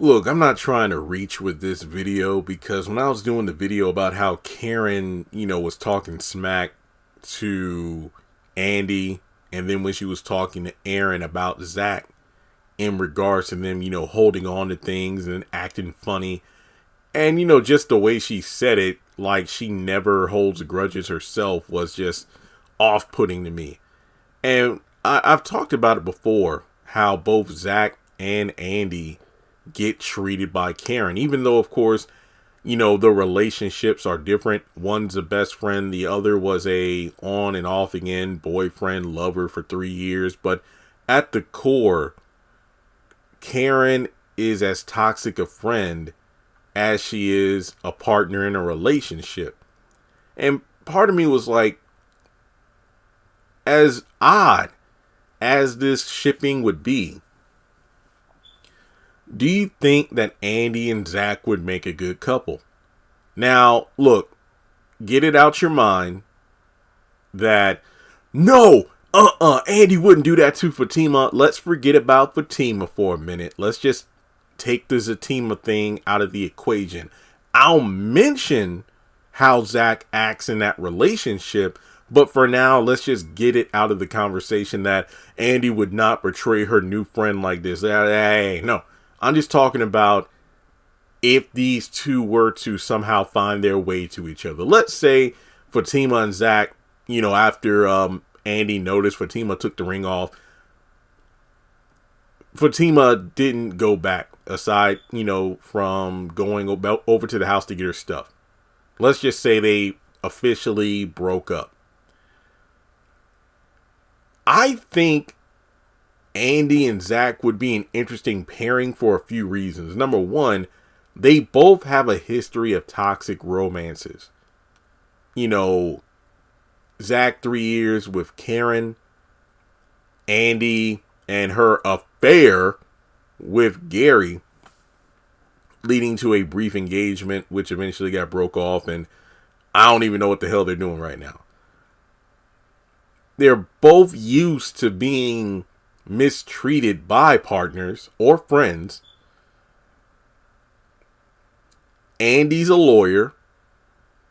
Look, I'm not trying to reach with this video because when I was doing the video about how Karen, was talking smack to Andi, and then when she was talking to Aaron about Zach in regards to them, holding on to things and acting funny, and, just the way she said it, like she never holds grudges herself, was just off-putting to me. And I've talked about it before, how both Zach and Andi get treated by Karen, even though, of course, the relationships are different. One's a best friend, the other was a on and off again boyfriend, lover for 3 years. But at the core, Karen is as toxic a friend as she is a partner in a relationship. And part of me was like, as odd as this shipping would be, do you think that Andi and Zach would make a good couple? Now, look, get it out your mind that no, Andi wouldn't do that to Fatima. Let's forget about Fatima for a minute. Let's just take the Zatima thing out of the equation. I'll mention how Zach acts in that relationship, but for now, let's just get it out of the conversation that Andi would not betray her new friend like this. Hey, no. I'm just talking about if these two were to somehow find their way to each other. Let's say Fatima and Zach, after Andi noticed Fatima took the ring off, Fatima didn't go back aside, from going over to the house to get her stuff. Let's just say they officially broke up. I think Andi and Zach would be an interesting pairing for a few reasons. Number one, they both have a history of toxic romances. Zach 3 years with Karen, Andi and her affair with Gary, leading to a brief engagement, which eventually got broke off, and I don't even know what the hell they're doing right now. They're both used to being mistreated by partners or friends. Andi's a lawyer.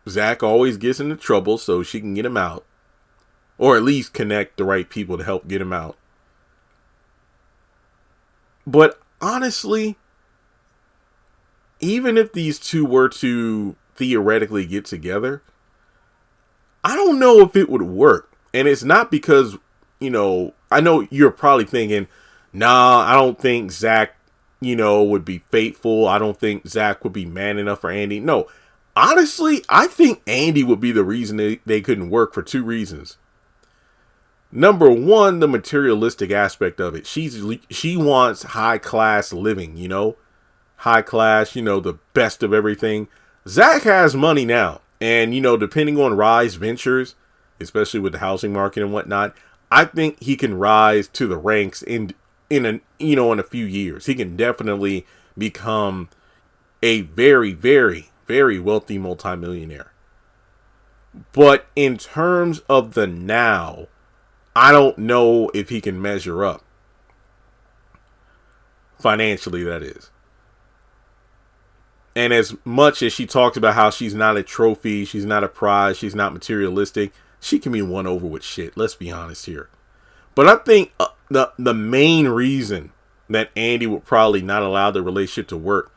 Zach always gets into trouble so she can get him out, or at least connect the right people to help get him out. But honestly, even if these two were to theoretically get together, I don't know if it would work. And it's not because, I know you're probably thinking, nah, I don't think Zach, would be faithful. I don't think Zach would be man enough for Andi. No, honestly, I think Andi would be the reason they couldn't work for two reasons. Number one, the materialistic aspect of it. She wants high class living, high class, the best of everything. Zach has money now. And, depending on Rise Ventures, especially with the housing market and whatnot, I think he can rise to the ranks in a few years. He can definitely become a very, very, very wealthy multimillionaire. But in terms of the now, I don't know if he can measure up. Financially, that is. And as much as she talks about how she's not a trophy, she's not a prize, she's not materialistic, she can be won over with shit. Let's be honest here. But I think the main reason that Andi would probably not allow the relationship to work,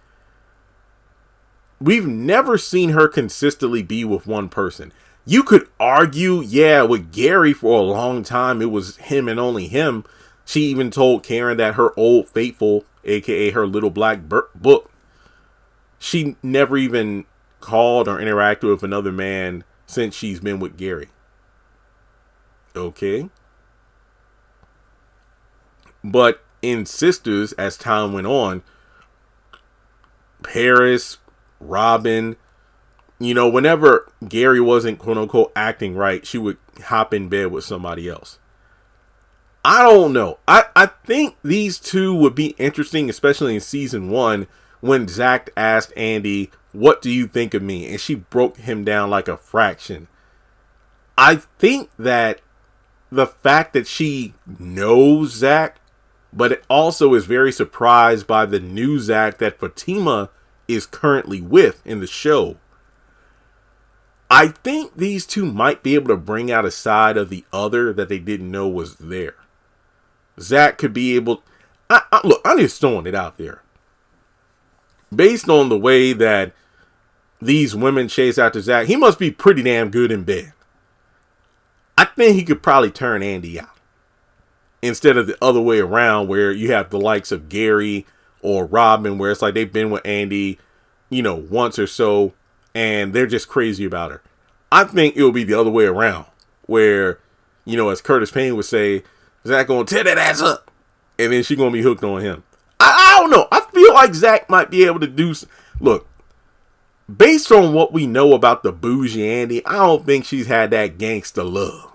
we've never seen her consistently be with one person. You could argue, with Gary for a long time, it was him and only him. She even told Karen that her old faithful, aka her little black book, she never even called or interacted with another man since she's been with Gary. Okay. But in Sistas, as time went on, Paris, Robin, whenever Gary wasn't quote unquote acting right, she would hop in bed with somebody else. I don't know. I think these two would be interesting, especially in season 1, when Zach asked Andi, "What do you think of me?" And she broke him down like a fraction. I think that the fact that she knows Zach but it also is very surprised by the new Zach that Fatima is currently with in the show. I think these two might be able to bring out a side of the other that they didn't know was there. Zach could be able... Look, I'm just throwing it out there. Based on the way that these women chase after Zach, he must be pretty damn good in bed. I think he could probably turn Andi out. Instead of the other way around where you have the likes of Gary or Robin, where it's like they've been with Andi, once or so, and they're just crazy about her. I think it'll be the other way around, where, as Curtis Payne would say, Zach gonna tear that ass up, and then she gonna be hooked on him. I don't know. I feel like Zach might be able to do... Look, based on what we know about the bougie Andi, I don't think she's had that gangster love.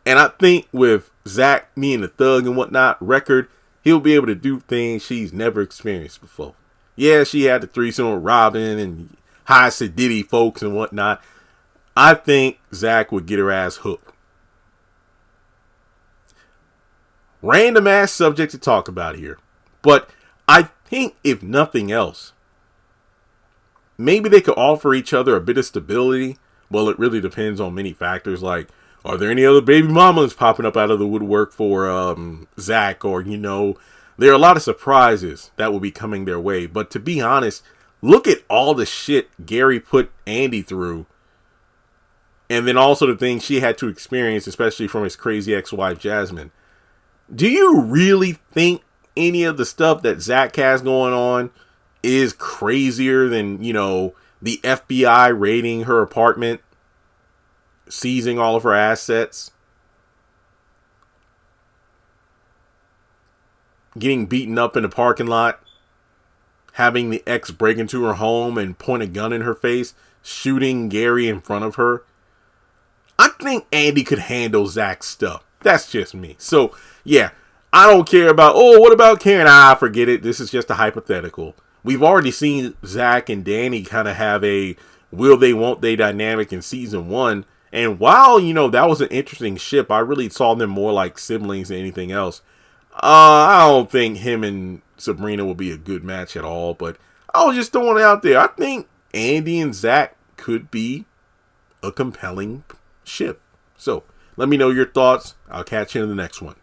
And I think with Zach being the thug and whatnot record, he'll be able to do things she's never experienced before. Yeah, she had the threesome with Robin and high sedity folks and whatnot. I think Zach would get her ass hooked. Random ass subject to talk about here. But I think if nothing else, maybe they could offer each other a bit of stability. Well, it really depends on many factors, like, are there any other baby mamas popping up out of the woodwork for Zach? Or, there are a lot of surprises that will be coming their way. But to be honest, look at all the shit Gary put Andi through. And then also the things she had to experience, especially from his crazy ex-wife, Jasmine. Do you really think any of the stuff that Zach has going on is crazier than, the FBI raiding her apartment, seizing all of her assets, getting beaten up in the parking lot, having the ex break into her home and point a gun in her face, shooting Gary in front of her? I think Andi could handle Zach's stuff. That's just me. So, yeah, I don't care about, what about Karen? Forget it. This is just a hypothetical. We've already seen Zach and Danny kind of have a will they, won't they dynamic in season 1. And while, that was an interesting ship, I really saw them more like siblings than anything else. I don't think him and Sabrina will be a good match at all, but I was just throwing it out there. I think Andi and Zach could be a compelling ship. So let me know your thoughts. I'll catch you in the next one.